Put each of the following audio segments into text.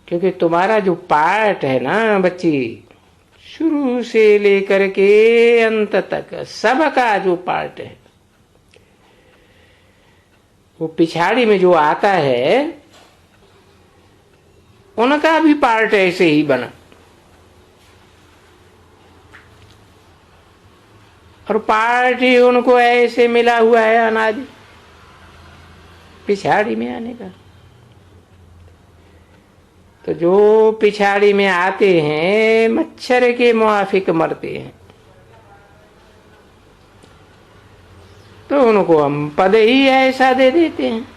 क्योंकि तुम्हारा जो पार्ट है ना बच्ची, शुरू से लेकर के अंत तक सबका जो पार्ट है, वो पिछाड़ी में जो आता है उनका भी पार्ट ऐसे ही बना। और पार्ट ही उनको ऐसे मिला हुआ है अनादि पिछाड़ी में आने का। तो जो पिछाड़ी में आते हैं मच्छर के मुआफिक मरते हैं, तो उनको हम पद ही ऐसा दे देते हैं।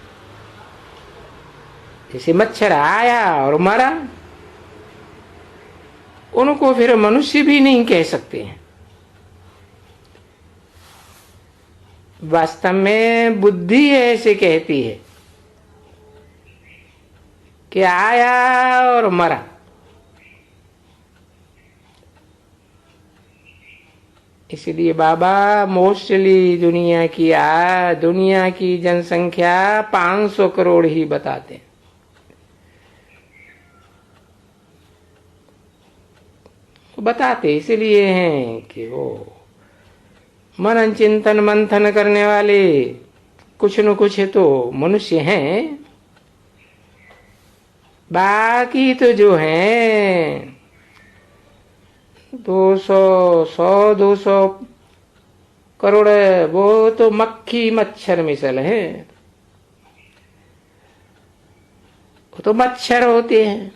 जैसे मच्छर आया और मरा, उनको फिर मनुष्य भी नहीं कह सकते हैं। वास्तव में बुद्धि ऐसे कहती है कि आया और मरा। इसलिए बाबा मोस्टली दुनिया की जनसंख्या 500 करोड़ ही बताते हैं। बताते इसलिए हैं कि वो मनन चिंतन मंथन करने वाले कुछ न कुछ तो मनुष्य हैं। बाकी तो जो हैं 200 करोड़ वो तो मक्खी मच्छर मिसल है। वो तो मच्छर होते हैं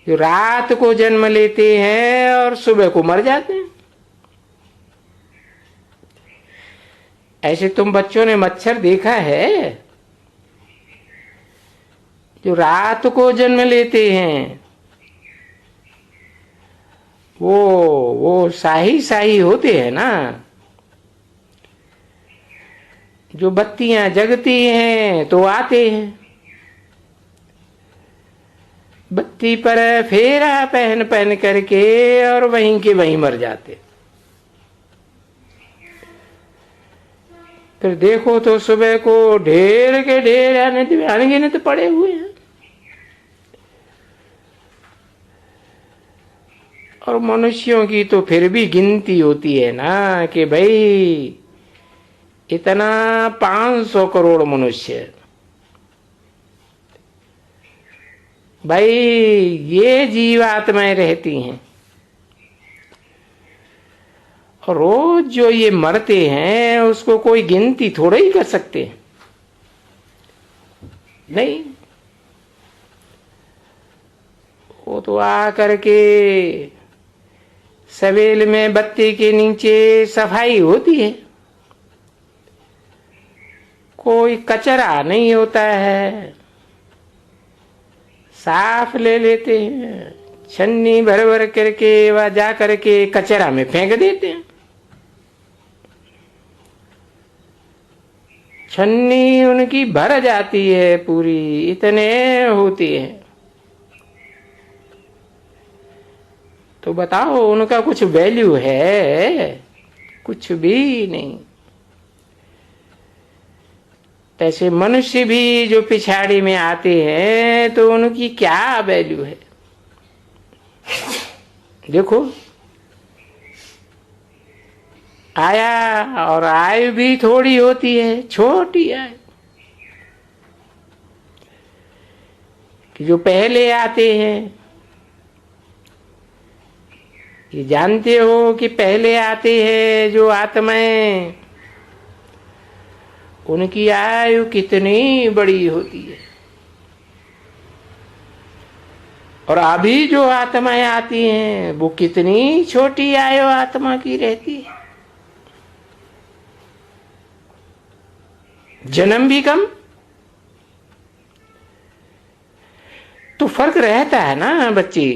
जो रात को जन्म लेते हैं और सुबह को मर जाते हैं। ऐसे तुम बच्चों ने मच्छर देखा है जो रात को जन्म लेते हैं? वो शाही होते हैं ना। जो बत्तियां जगती हैं तो आते हैं, बत्ती पर फेरा पहन पहन करके और वहीं के वहीं मर जाते। फिर देखो तो सुबह को ढेर के ढेर अनगिनत पड़े हुए हैं। और मनुष्यों की तो फिर भी गिनती होती है ना कि भाई इतना 500 करोड़ मनुष्य, भाई ये जीवात्माएं रहती हैं। और रोज जो ये मरते हैं उसको कोई गिनती थोड़ा ही कर सकते हैं। नहीं, वो तो आ करके सवेल में बत्ती के नीचे सफाई होती है, कोई कचरा नहीं होता है, साफ ले लेते हैं, छन्नी भर भर करके वह जा करके कचरा में फेंक देते हैं। छन्नी उनकी भर जाती है पूरी, इतने होती है। तो बताओ उनका कुछ वैल्यू है? कुछ भी नहीं। तैसे मनुष्य भी जो पिछाड़ी में आते हैं तो उनकी क्या वैल्यू है? देखो आया, और आयु भी थोड़ी होती है, छोटी आयु। कि जो पहले आते हैं, ये जानते हो कि पहले आते हैं जो आत्माएं, उनकी आयु कितनी बड़ी होती है। और अभी जो आत्माएं आती हैं वो कितनी छोटी आयु आत्मा की रहती है। जन्म भी कम। तो फर्क रहता है ना बच्ची।